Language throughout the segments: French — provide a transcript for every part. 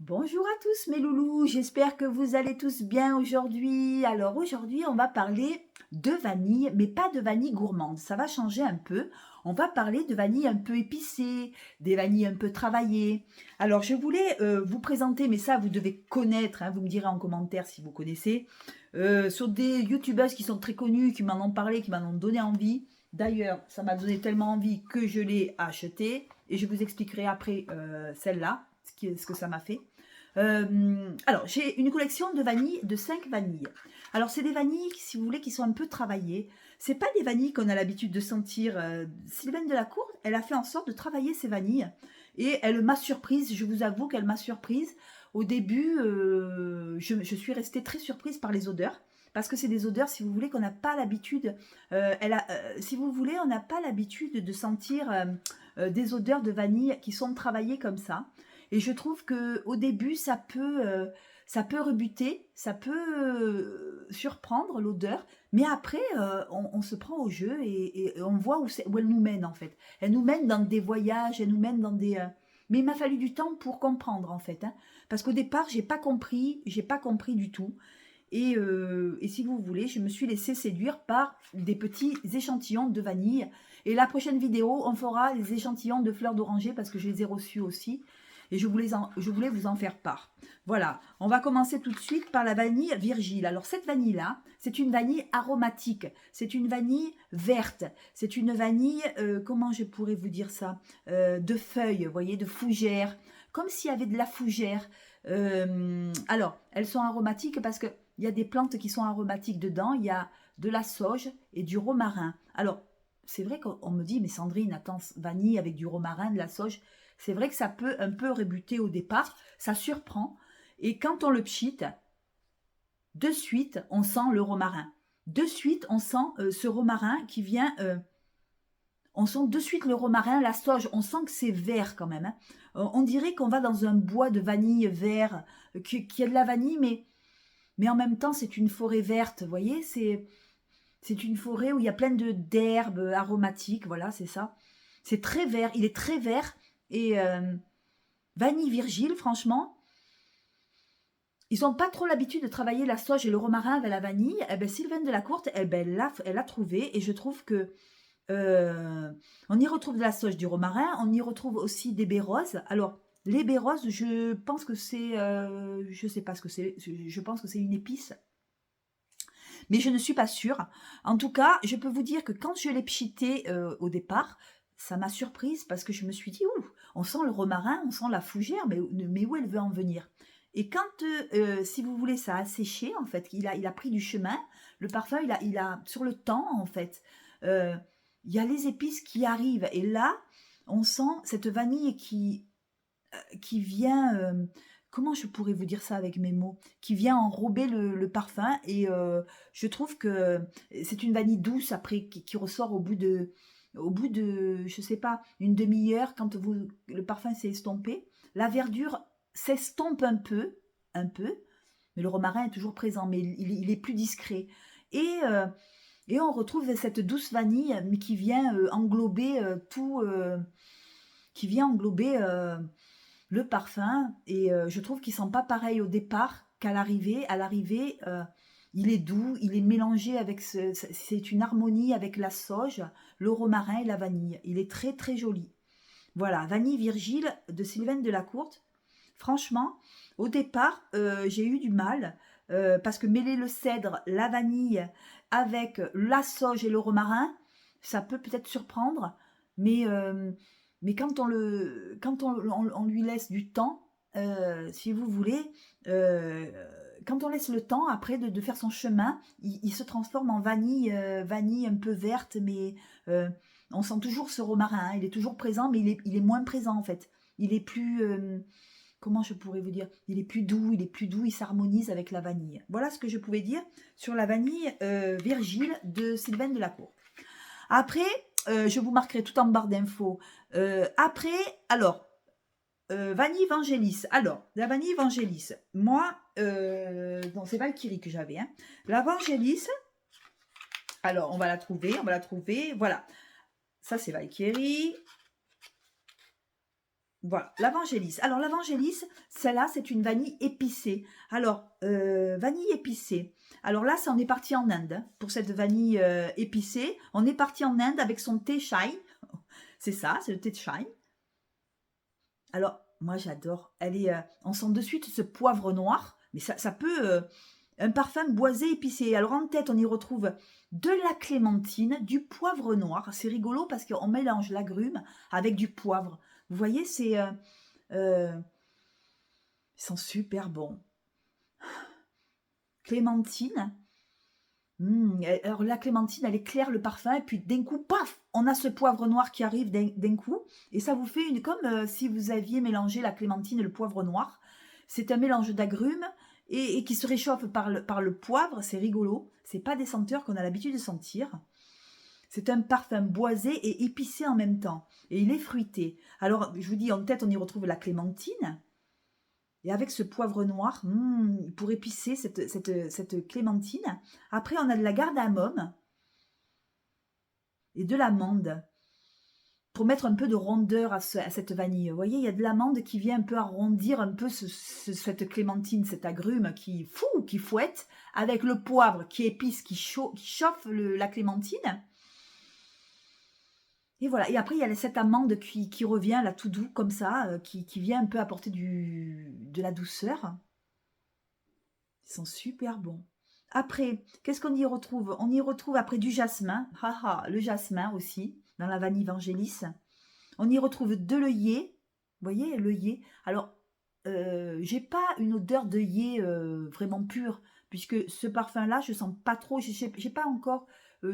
Bonjour à tous mes loulous, j'espère que vous allez tous bien aujourd'hui. Alors aujourd'hui on va parler de vanille, mais pas de vanille gourmande, ça va changer un peu. On va parler de vanille un peu épicée, des vanilles un peu travaillées. Alors je voulais vous présenter, mais ça vous devez connaître, hein, vous me direz en commentaire si vous connaissez, sur des youtubeuses qui sont très connues, qui m'en ont parlé, qui m'en ont donné envie. D'ailleurs ça m'a donné tellement envie que je l'ai acheté et je vous expliquerai après celle-là, ce que ça m'a fait. Alors, j'ai une collection de vanilles, de 5 vanilles. Alors, c'est des vanilles, si vous voulez, qui sont un peu travaillées. C'est pas des vanilles qu'on a l'habitude de sentir. Sylvaine Delacour, elle a fait en sorte de travailler ces vanilles. Et elle m'a surprise, je vous avoue qu'elle m'a surprise. Au début, je suis restée très surprise par les odeurs. Parce que c'est des odeurs, si vous voulez, qu'on n'a pas l'habitude. Si vous voulez, on n'a pas l'habitude de sentir des odeurs de vanille qui sont travaillées comme ça. Et je trouve que au début, ça peut rebuter, ça peut surprendre l'odeur, mais après, on se prend au jeu et on voit où elle nous mène en fait. Elle nous mène dans des voyages, elle nous mène dans des... Mais il m'a fallu du temps pour comprendre en fait, hein, parce qu'au départ, j'ai pas compris du tout. Et si vous voulez, je me suis laissée séduire par des petits échantillons de vanille. Et la prochaine vidéo, on fera les échantillons de fleurs d'oranger parce que je les ai reçus aussi. Et je voulais vous en faire part. Voilà, on va commencer tout de suite par la vanille Virgile. Alors cette vanille-là, c'est une vanille aromatique. C'est une vanille verte. C'est une vanille, comment je pourrais vous dire ça, de feuilles, vous voyez, de fougères. Comme s'il y avait de la fougère. Alors, elles sont aromatiques parce que il y a des plantes qui sont aromatiques dedans. Il y a de la sauge et du romarin. Alors, c'est vrai qu'on me dit, mais Sandrine, attends, vanille avec du romarin, de la sauge, c'est vrai que ça peut un peu rebuter au départ, ça surprend. Et quand on le pchite, de suite, on sent le romarin. De suite, on sent ce romarin qui vient... on sent de suite le romarin, la sauge, on sent que c'est vert quand même, hein. On dirait qu'on va dans un bois de vanille vert, qui a de la vanille, mais en même temps, c'est une forêt verte, vous voyez, c'est une forêt où il y a plein d'herbes aromatiques, voilà, c'est ça. C'est très vert, il est très vert. Et vanille Virgile, franchement, ils n'ont pas trop l'habitude de travailler la sauge et le romarin avec la vanille. Eh ben, Sylvaine Delacour, eh ben, elle a trouvé. Et je trouve que on y retrouve de la sauge, du romarin. On y retrouve aussi des baies roses. Alors, les baies roses, je pense que c'est... je sais pas ce que c'est. Je pense que c'est une épice. Mais je ne suis pas sûre. En tout cas, je peux vous dire que quand je l'ai pchité au départ, ça m'a surprise parce que je me suis dit, ouh, on sent le romarin, on sent la fougère, mais où elle veut en venir? Et quand, si vous voulez, ça a séché, en fait, il a pris du chemin, le parfum, sur le temps, en fait, euh, il y a les épices qui arrivent. Et là, on sent cette vanille qui vient, comment je pourrais vous dire ça avec mes mots? Qui vient enrober le parfum et je trouve que c'est une vanille douce après qui ressort au bout de, je sais pas, une demi-heure quand le parfum s'est estompé. La verdure s'estompe un peu, mais le romarin est toujours présent, mais il est plus discret. Et, euh, et on retrouve cette douce vanille, mais qui vient englober qui vient englober le parfum. Et je trouve qu'il sent pas pareil au départ qu'à l'arrivée. À l'arrivée, il est doux, il est mélangé avec c'est une harmonie avec la sauge, le romarin et la vanille. Il est très très joli. Voilà, Vanille Virgile de Sylvaine Delacour. Franchement, au départ, j'ai eu du mal parce que mêler le cèdre, la vanille avec la sauge et le romarin, ça peut peut-être surprendre, mais, euh, mais quand on lui laisse du temps, si vous voulez, euh, quand on laisse le temps après de faire son chemin, il se transforme en vanille, vanille un peu verte, mais euh, on sent toujours ce romarin, hein, il est toujours présent, mais il est moins présent en fait. Il est plus, comment je pourrais vous dire? Il est plus doux, il s'harmonise avec la vanille. Voilà ce que je pouvais dire sur la vanille Virgile de Sylvaine Delacour. Après, je vous marquerai tout en barre d'infos. Après, alors, vanille Vangelis. Alors, la vanille Vangelis, moi, non, c'est Valkyrie que j'avais, hein. La Vangelis, alors, on va la trouver, voilà. Ça, c'est Valkyrie. Voilà, l'Avangélis. Alors, l'Avangélis, celle-là, c'est une vanille épicée. Alors, vanille épicée. Alors là, ça, on est parti en Inde, hein, pour cette vanille épicée. On est parti en Inde avec son thé chai. C'est ça, c'est le thé de chai. Alors, moi, j'adore. On sent de suite ce poivre noir, mais ça peut... un parfum boisé épicé. Alors, en tête, on y retrouve de la clémentine, du poivre noir. C'est rigolo parce qu'on mélange l'agrume avec du poivre. Vous voyez, euh, ils sont super bons. Clémentine. Alors la clémentine, elle éclaire le parfum, et puis d'un coup, paf, on a ce poivre noir qui arrive d'un coup, et ça vous fait comme si vous aviez mélangé la clémentine et le poivre noir. C'est un mélange d'agrumes et qui se réchauffe par le poivre, c'est rigolo. C'est pas des senteurs qu'on a l'habitude de sentir. C'est un parfum boisé et épicé en même temps, et il est fruité. Alors, je vous dis, en tête, on y retrouve la clémentine, et avec ce poivre noir, pour épicer cette clémentine. Après, on a de la cardamome et de l'amande pour mettre un peu de rondeur à cette vanille. Vous voyez, il y a de l'amande qui vient un peu arrondir un peu cette clémentine, cet agrume qui fouette, avec le poivre qui épice, qui chauffe la clémentine. Et voilà. Et après, il y a cette amande qui revient là tout doux comme ça, qui vient un peu apporter de la douceur. Ils sont super bons. Après, qu'est-ce qu'on y retrouve? On y retrouve après du jasmin. Haha, le jasmin aussi, dans la vanille Vangelis. On y retrouve de l'œillet. Vous voyez, l'œillet. Alors, j'ai pas une odeur d'œillet vraiment pure, puisque ce parfum-là, je sens pas trop. J'ai pas encore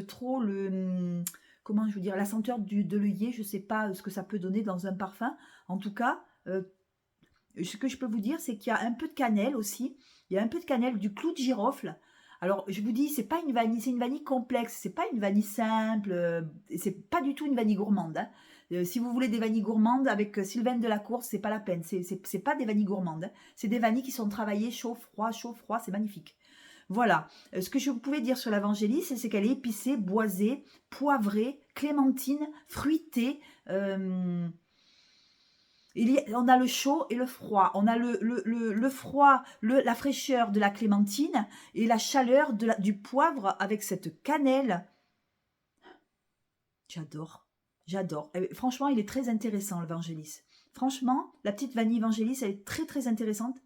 trop comment je veux dire, la senteur de l'œillet. Je sais pas ce que ça peut donner dans un parfum. En tout cas, ce que je peux vous dire, c'est qu'il y a un peu de cannelle aussi. Il y a un peu de cannelle, du clou de girofle. Alors, je vous dis, c'est pas une vanille, c'est une vanille complexe. C'est pas une vanille simple. C'est pas du tout une vanille gourmande, hein. Si vous voulez des vanilles gourmandes avec Sylvaine Delacour, c'est pas la peine. C'est pas des vanilles gourmandes, hein. C'est des vanilles qui sont travaillées chaud, froid. C'est magnifique. Voilà. Ce que je pouvais dire sur l'Avangélis, c'est qu'elle est épicée, boisée, poivrée, clémentine, fruitée. On a le chaud et le froid. On a le froid, la fraîcheur de la clémentine et la chaleur du poivre avec cette cannelle. J'adore. J'adore. Franchement, il est très intéressant, le Vangelis. Franchement, la petite vanille Vangelis, elle est très très intéressante.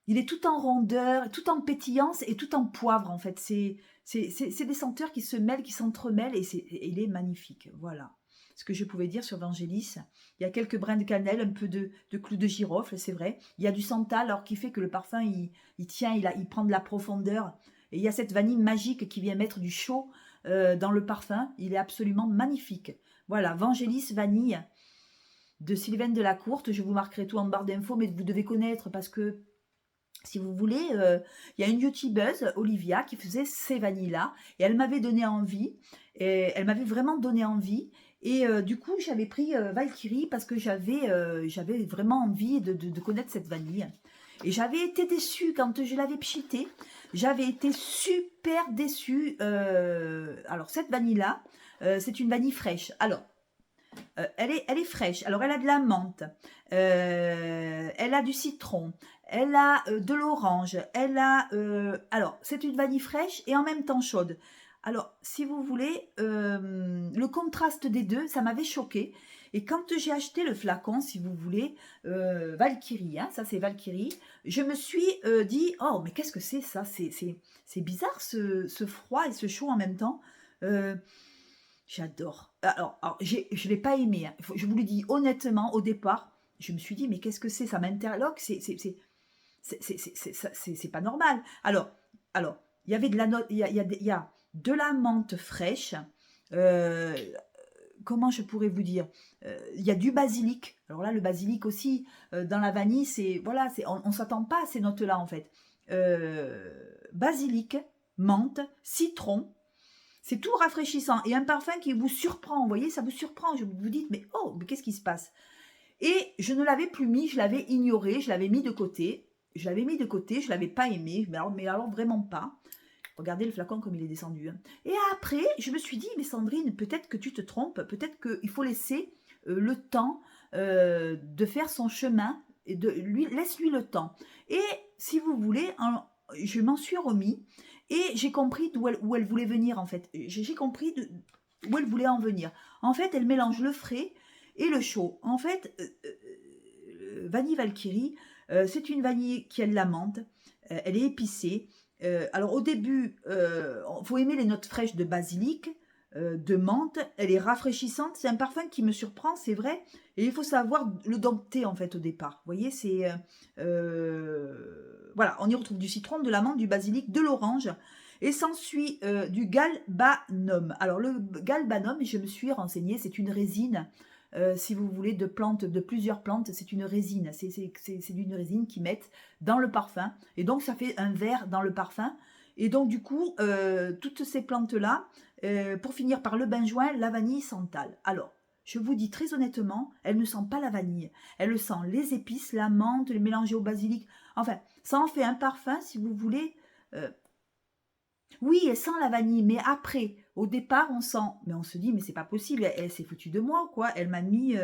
Il est tout en rondeur, tout en pétillance et tout en poivre, en fait. C'est des senteurs qui se mêlent, qui s'entremêlent, et il est magnifique. Voilà ce que je pouvais dire sur Vangelis. Il y a quelques brins de cannelle, un peu de clous de girofle, c'est vrai. Il y a du santal, alors qui fait que le parfum, il tient, il prend de la profondeur. Et il y a cette vanille magique qui vient mettre du chaud dans le parfum. Il est absolument magnifique. Voilà, Vangelis vanille de Sylvaine Delacourte. Je vous marquerai tout en barre d'infos, mais vous devez connaître parce que si vous voulez, il y a une youtubeuse, Olivia, qui faisait ces vanilles-là, et elle m'avait donné envie, et elle m'avait vraiment donné envie, et du coup, j'avais pris Valkyrie parce que j'avais vraiment envie de connaître cette vanille. Et j'avais été déçue quand je l'avais pchitée, j'avais été super déçue. Alors, cette vanille-là, c'est une vanille fraîche. Alors, elle est fraîche. Alors, elle a de la menthe, elle a du citron, elle a de l'orange, elle a... alors, c'est une vanille fraîche et en même temps chaude. Alors, si vous voulez, le contraste des deux, ça m'avait choqué. Et quand j'ai acheté le flacon, si vous voulez, Valkyrie, hein, ça c'est Valkyrie, je me suis dit, oh, mais qu'est-ce que c'est ça? C'est bizarre ce froid et ce chaud en même temps. J'adore. Alors je ne l'ai pas aimé, hein. Je vous le dis honnêtement, au départ, je me suis dit, mais qu'est-ce que c'est? Ça m'interloque, c'est pas normal. Alors, il y avait de la note, il y a de la menthe fraîche. euh, Comment je pourrais vous dire? Il y a du basilic. Alors là, le basilic aussi, dans la vanille, voilà, on ne s'attend pas à ces notes-là, en fait. Basilic, menthe, citron, c'est tout rafraîchissant. Et un parfum qui vous surprend, vous voyez, ça vous surprend. Vous dites, mais oh, mais qu'est-ce qui se passe? Et je ne l'avais plus mis, je l'avais ignoré, je l'avais mis de côté. Je ne l'avais pas aimé, mais alors vraiment pas. Regardez le flacon comme il est descendu, hein. Et après, je me suis dit, mais Sandrine, peut-être que tu te trompes, peut-être qu'il faut laisser le temps de faire son chemin, et laisse-lui le temps. Et si vous voulez, je m'en suis remis, et j'ai compris où elle voulait venir en fait. J'ai compris où elle voulait en venir. En fait, elle mélange le frais et le chaud. En fait, Vanille Valkyrie, c'est une vanille qui a de la menthe, elle est épicée. Alors au début, il faut aimer les notes fraîches de basilic, de menthe, elle est rafraîchissante, c'est un parfum qui me surprend, c'est vrai, et il faut savoir le dompter en fait au départ. Vous voyez, c'est... voilà, on y retrouve du citron, de la menthe, du basilic, de l'orange, et s'ensuit du galbanum. Alors le galbanum, je me suis renseignée, c'est une résine, si vous voulez, de plantes, de plusieurs plantes, c'est une résine, c'est d'une résine qu'ils mettent dans le parfum, et donc ça fait un verre dans le parfum, et donc du coup, toutes ces plantes-là, pour finir par le benjoin, la vanille santal. Alors, je vous dis très honnêtement, elle ne sent pas la vanille, elle sent les épices, la menthe, les mélangés au basilic, enfin, ça en fait un parfum, si vous voulez, oui, elle sent la vanille, mais après, au départ, on sent, mais on se dit, mais c'est pas possible, elle s'est foutue de moi, quoi. Elle m'a mis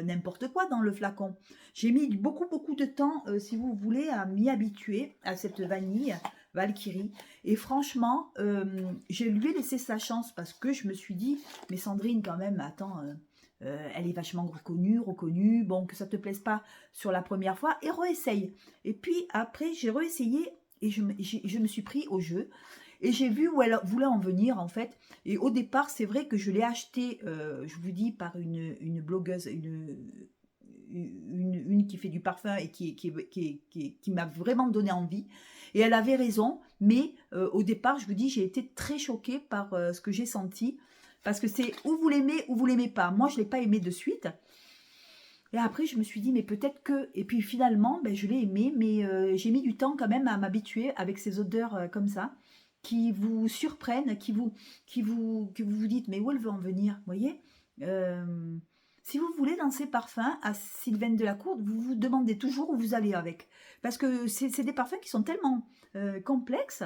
n'importe quoi dans le flacon. J'ai mis beaucoup, beaucoup de temps, si vous voulez, à m'y habituer à cette vanille Valkyrie. Et franchement, je lui ai laissé sa chance parce que je me suis dit, mais Sandrine, quand même, attends, elle est vachement reconnue, bon, que ça te plaise pas sur la première fois, et réessaye. Et puis après, j'ai réessayé et je me suis pris au jeu et j'ai vu où elle voulait en venir en fait. Et au départ, c'est vrai que je l'ai acheté, je vous dis, par une blogueuse, une qui fait du parfum et qui m'a vraiment donné envie. Et elle avait raison, mais au départ, je vous dis, j'ai été très choquée par ce que j'ai senti. Parce que c'est ou vous l'aimez pas. Moi, je ne l'ai pas aimé de suite. Et après, je me suis dit, mais peut-être que... Et puis finalement, ben, je l'ai aimé, mais j'ai mis du temps quand même à m'habituer avec ces odeurs comme ça, qui vous surprennent, que vous vous dites, mais où elle veut en venir, vous voyez. Si vous voulez dans ces parfums à Sylvaine Delacour, vous vous demandez toujours où vous allez avec. Parce que c'est des parfums qui sont tellement complexes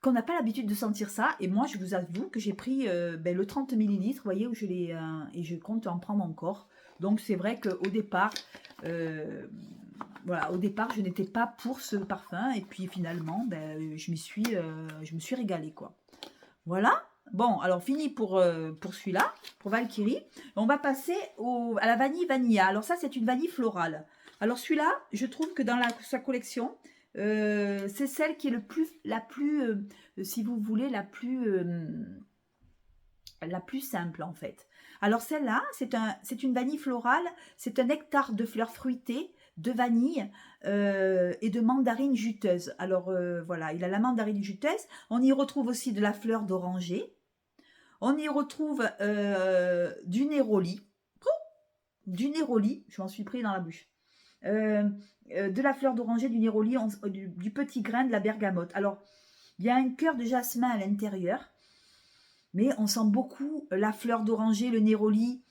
qu'on n'a pas l'habitude de sentir ça. Et moi, je vous avoue que j'ai pris ben, le 30 millilitres, vous voyez, où je l'ai, et je compte en prendre encore. Donc, c'est vrai qu'au départ, voilà, au départ, je n'étais pas pour ce parfum. Et puis, finalement, ben, je me suis régalée, quoi. Voilà. Bon, alors, fini pour celui-là, pour Valkyrie. On va passer à la vanille vanilla. Alors, ça, c'est une vanille florale. Alors, celui-là, je trouve que dans sa collection... c'est celle qui est la plus si vous voulez, la plus simple en fait. Alors celle-là, c'est une vanille florale, c'est un nectar de fleurs fruitées, de vanille et de mandarine juteuse. Alors voilà, il a la mandarine juteuse. On y retrouve aussi de la fleur d'oranger. On y retrouve du néroli. Du néroli, je m'en suis pris dans la bouche. De la fleur d'oranger, du néroli, du petit grain de la bergamote. Alors, il y a un cœur de jasmin à l'intérieur, mais on sent beaucoup la fleur d'oranger, le néroli.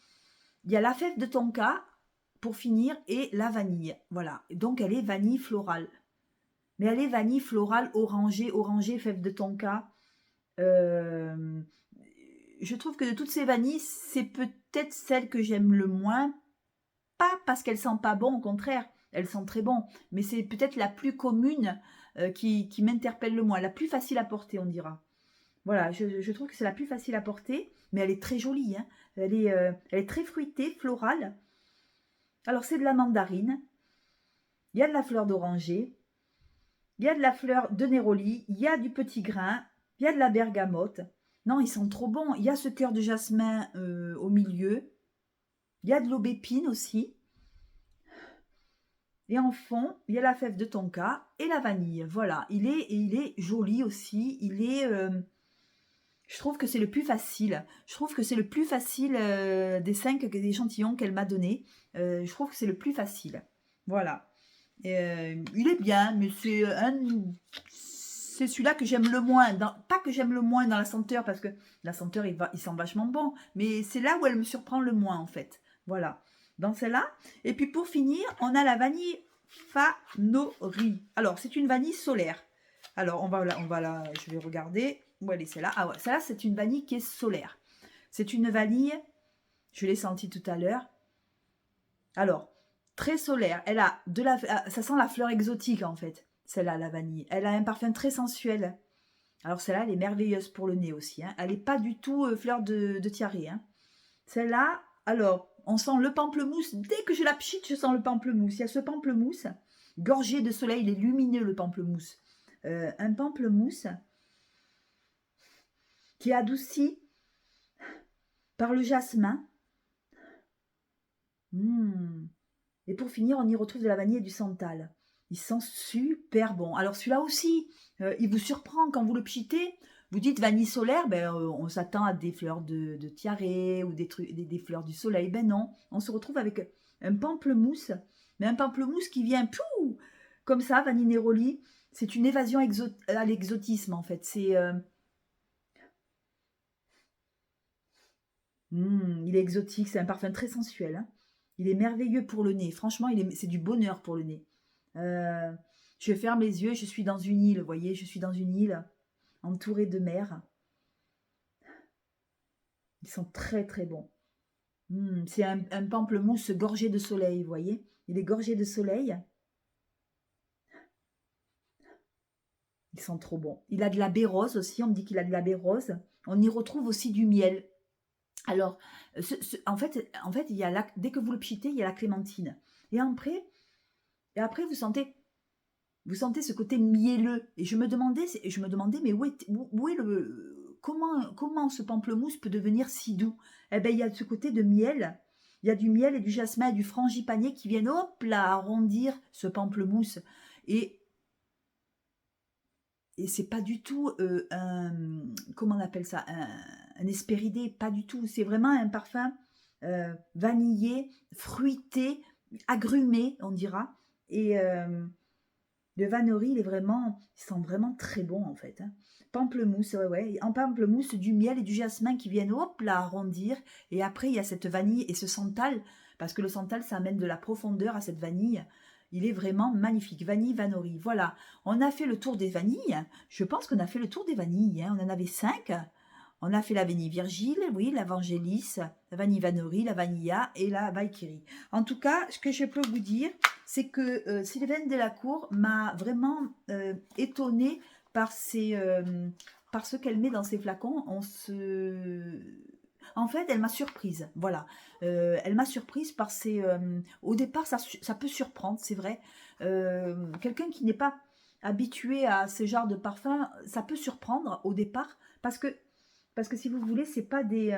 Il y a la fève de tonka, pour finir, et la vanille. Voilà, donc elle est vanille florale. Mais elle est vanille florale, orangée, fève de tonka. Je trouve que de toutes ces vanilles, c'est peut-être celle que j'aime le moins. Pas parce qu'elle sent pas bon, au contraire, elle sent très bon, mais c'est peut-être la plus commune qui m'interpelle le moins, la plus facile à porter, on dira. Voilà, je trouve que c'est la plus facile à porter, mais elle est très jolie, hein. Elle est très fruitée, florale. Alors c'est de la mandarine, il y a de la fleur d'oranger, il y a de la fleur de néroli, il y a du petit grain, il y a de la bergamote. Non, ils sont trop bons. Il y a ce cœur de jasmin au milieu, il y a de l'aubépine aussi. Et en fond, il y a la fève de tonka et la vanille. Voilà, il est joli aussi. Je trouve que c'est le plus facile. Je trouve que c'est le plus facile des 5 échantillons qu'elle m'a donné. Je trouve que c'est le plus facile. Voilà. Il est bien, mais c'est celui-là que j'aime le moins. Pas que j'aime le moins dans la senteur, parce que la senteur, il sent vachement bon. Mais c'est là où elle me surprend le moins, en fait. Voilà. Dans celle-là. Et puis pour finir, on a la vanille Fanori. Alors, c'est une vanille solaire. Alors, je vais regarder. Où elle est celle-là? Ah ouais, celle-là, c'est une vanille qui est solaire. C'est une vanille, je l'ai sentie tout à l'heure, Alors, très solaire. Elle a de la, ça sent la fleur exotique en fait, celle-là, la vanille. Elle a un parfum très sensuel. Alors celle-là, elle est merveilleuse pour le nez aussi. Hein. Elle n'est pas du tout fleur de tiare. Hein. Celle-là, alors, on sent le pamplemousse. Dès que je la pchite, je sens le pamplemousse. Il y a ce pamplemousse, gorgé de soleil, il est lumineux le pamplemousse. Un pamplemousse qui est adouci par le jasmin. Et pour finir, on y retrouve de la vanille et du santal. Il sent super bon. Alors celui-là aussi, il vous surprend quand vous le pchitez. Vous dites vanille solaire, ben, on s'attend à des fleurs de tiare ou des fleurs du soleil. Ben non, on se retrouve avec un pamplemousse, mais un pamplemousse qui vient comme ça, vanille néroli. C'est une évasion à l'exotisme en fait. Il est exotique, c'est un parfum très sensuel. Hein. Il est merveilleux pour le nez. Franchement, c'est du bonheur pour le nez. Euh, je ferme les yeux, je suis dans une île, vous voyez, je suis dans une île entourée de mer. Ils sont très très bons. C'est un pamplemousse gorgé de soleil, vous voyez. Il est gorgé de soleil. Ils sont trop bons. Il a de la baie rose aussi, on me dit qu'il a de la baie rose. On y retrouve aussi du miel. Alors, en fait, il y a dès que vous le pchitez, il y a la clémentine. Et après vous sentez ce côté mielleux. Et je me demandais, mais où est comment ce pamplemousse peut devenir si doux? Eh bien, il y a ce côté de miel. Il y a du miel et du jasmin et du frangipanier qui viennent, hop là, arrondir ce pamplemousse. Et, et c'est pas du tout comment on appelle ça, un hespéridé, pas du tout. C'est vraiment un parfum vanillé, fruité, agrumé, on dira. Et le vannerie, il sent vraiment très bon en fait. Hein. Pamplemousse, ouais. En pamplemousse, du miel et du jasmin qui viennent, hop là, arrondir. Et après, il y a cette vanille et ce santal, parce que le santal, ça amène de la profondeur à cette vanille. Il est vraiment magnifique. Vanille, vannerie. Voilà, on a fait le tour des vanilles. Je pense qu'on a fait le tour des vanilles. Hein. On en avait 5. On a fait la vanille Virgile, oui, la Vangelis, la vanille Vannerie, la Vanilla et la Valkyrie. En tout cas, ce que je peux vous dire, c'est que Sylvaine Delacour m'a vraiment étonnée par ce qu'elle met dans ses flacons. En fait, elle m'a surprise, voilà. Elle m'a surprise par au départ, ça peut surprendre, c'est vrai. Quelqu'un qui n'est pas habitué à ce genre de parfum, ça peut surprendre au départ, parce que si vous voulez, c'est pas des,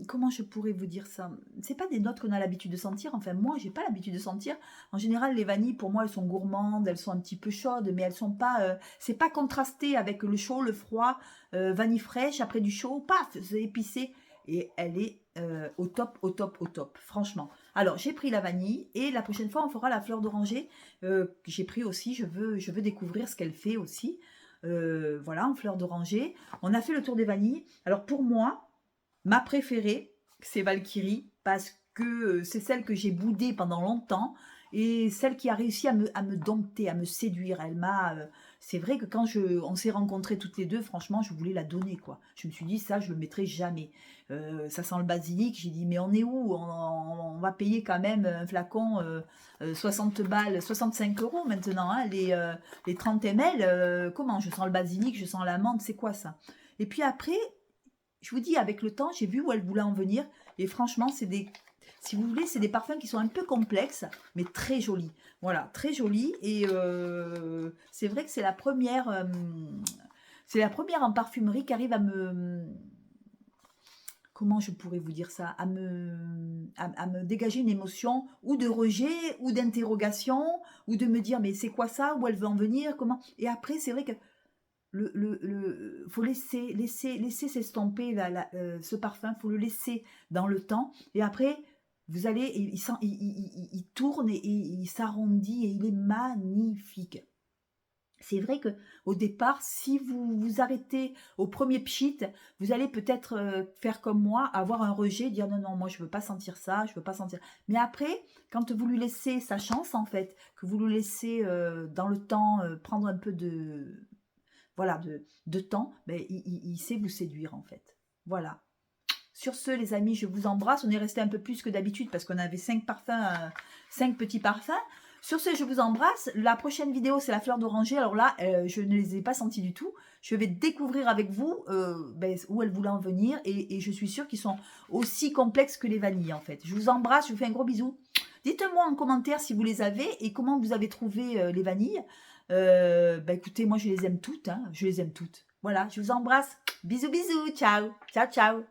comment je pourrais vous dire ça? C'est pas des notes qu'on a l'habitude de sentir. Enfin, moi, j'ai pas l'habitude de sentir. En général, les vanilles, pour moi, elles sont gourmandes, elles sont un petit peu chaudes, mais elles sont pas, c'est pas contrasté avec le chaud, le froid, vanille fraîche après du chaud, paf, c'est épicé et elle est au top, au top, au top, franchement. Alors, j'ai pris la vanille et la prochaine fois, on fera la fleur d'oranger. J'ai pris aussi, je veux découvrir ce qu'elle fait aussi. Voilà, en fleur d'oranger. On a fait le tour des vanilles. Alors pour moi, ma préférée, c'est Valkyrie, parce que c'est celle que j'ai boudée pendant longtemps et celle qui a réussi à me dompter, à me séduire. C'est vrai que quand on s'est rencontrés toutes les deux, franchement, je voulais la donner, quoi. Je me suis dit, ça, je le mettrai jamais. Ça sent le basilic. J'ai dit, mais on est où? On va payer quand même un flacon 60 balles, 65 euros maintenant, hein, les 30 ml. Comment? Je sens le basilic, je sens la menthe, c'est quoi ça? Et puis après, je vous dis, avec le temps, j'ai vu où elle voulait en venir. Et franchement, si vous voulez, c'est des parfums qui sont un peu complexes, mais très jolis. Voilà, très jolis. Et c'est vrai que c'est la première en parfumerie qui arrive à me, comment je pourrais vous dire ça, à me dégager une émotion ou de rejet ou d'interrogation ou de me dire mais c'est quoi ça, où elle veut en venir, comment. Et après, c'est vrai que faut laisser s'estomper ce parfum, faut le laisser dans le temps et après vous allez, il tourne et il s'arrondit et il est magnifique. C'est vrai que au départ, si vous vous arrêtez au premier pchit, vous allez peut-être faire comme moi, avoir un rejet, dire non, non, moi je veux pas sentir ça, je veux pas sentir. Mais après, quand vous lui laissez sa chance en fait, que vous le laissez dans le temps prendre un peu de temps, ben, il sait vous séduire en fait. Voilà. Sur ce, les amis, je vous embrasse. On est resté un peu plus que d'habitude parce qu'on avait 5 parfums, 5 petits parfums. Sur ce, je vous embrasse. La prochaine vidéo, c'est la fleur d'oranger. Alors là, je ne les ai pas sentis du tout. Je vais découvrir avec vous où elles voulaient en venir. Et je suis sûre qu'ils sont aussi complexes que les vanilles, en fait. Je vous embrasse, je vous fais un gros bisou. Dites-moi en commentaire si vous les avez et comment vous avez trouvé les vanilles. Écoutez, moi, je les aime toutes. Hein. Je les aime toutes. Voilà, je vous embrasse. Bisous, bisous. Ciao. Ciao, ciao.